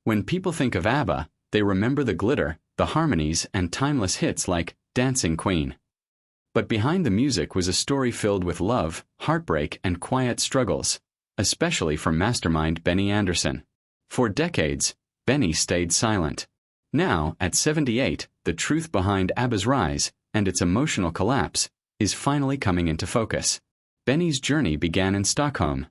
When people think of ABBA, they remember the glitter, the harmonies, and timeless hits like Dancing Queen. But behind the music was a story filled with love, heartbreak, and quiet struggles, especially for mastermind Benny Andersson. For decades, Benny stayed silent. Now, at 78, the truth behind ABBA's rise, and its emotional collapse, is finally coming into focus. Benny's journey began in Stockholm,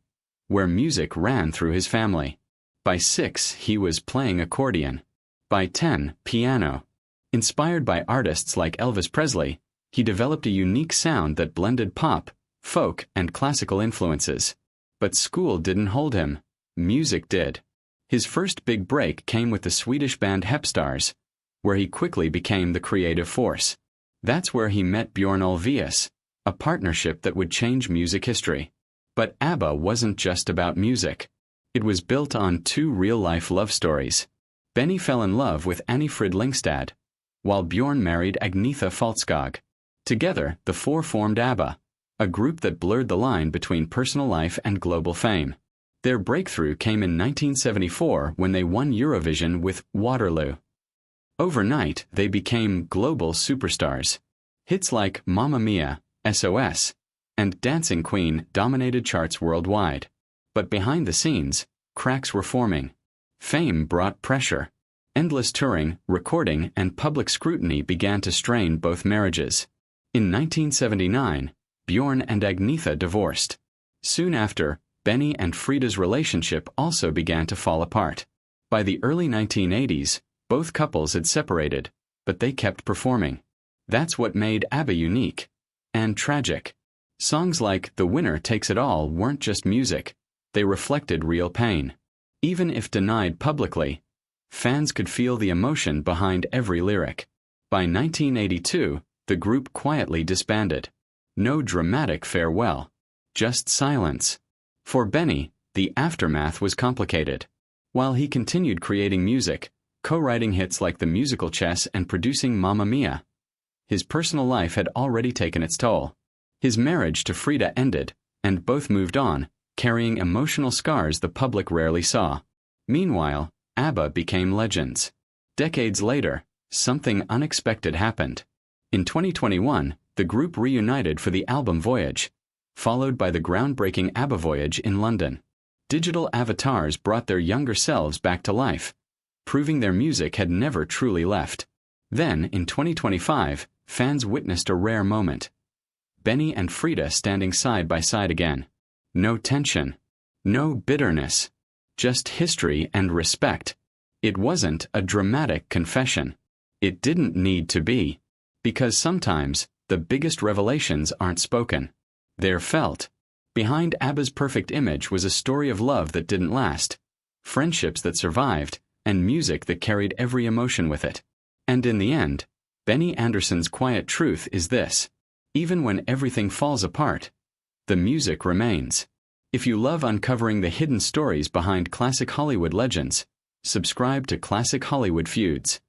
where music ran through his family. By 6, he was playing accordion. By 10, piano. Inspired by artists like Elvis Presley, he developed a unique sound that blended pop, folk, and classical influences. But school didn't hold him. Music did. His first big break came with the Swedish band Hepstars, where he quickly became the creative force. That's where he met Björn Ulvaeus, a partnership that would change music history. But ABBA wasn't just about music. It was built on 2 real-life love stories. Benny fell in love with Anni-Frid Lyngstad, while Björn married Agnetha Faltskog. Together, the 4 formed ABBA, a group that blurred the line between personal life and global fame. Their breakthrough came in 1974 when they won Eurovision with Waterloo. Overnight, they became global superstars. Hits like Mamma Mia, SOS, and Dancing Queen dominated charts worldwide. But behind the scenes, cracks were forming. Fame brought pressure. Endless touring, recording, and public scrutiny began to strain both marriages. In 1979, Björn and Agnetha divorced. Soon after, Benny and Frida's relationship also began to fall apart. By the early 1980s, both couples had separated, but they kept performing. That's what made ABBA unique and tragic. Songs like The Winner Takes It All weren't just music, they reflected real pain. Even if denied publicly, fans could feel the emotion behind every lyric. By 1982, the group quietly disbanded. No dramatic farewell, just silence. For Benny, the aftermath was complicated. While he continued creating music, co-writing hits like the musical Chess and producing Mamma Mia, his personal life had already taken its toll. His marriage to Frida ended, and both moved on, carrying emotional scars the public rarely saw. Meanwhile, ABBA became legends. Decades later, something unexpected happened. In 2021, the group reunited for the album Voyage, followed by the groundbreaking ABBA Voyage in London. Digital avatars brought their younger selves back to life, proving their music had never truly left. Then, in 2025, fans witnessed a rare moment. Benny and Frida standing side by side again. No tension. No bitterness. Just history and respect. It wasn't a dramatic confession. It didn't need to be. Because sometimes, the biggest revelations aren't spoken. They're felt. Behind ABBA's perfect image was a story of love that didn't last, friendships that survived, and music that carried every emotion with it. And in the end, Benny Andersson's quiet truth is this: even when everything falls apart, the music remains. If you love uncovering the hidden stories behind classic Hollywood legends, subscribe to Classic Hollywood Feuds.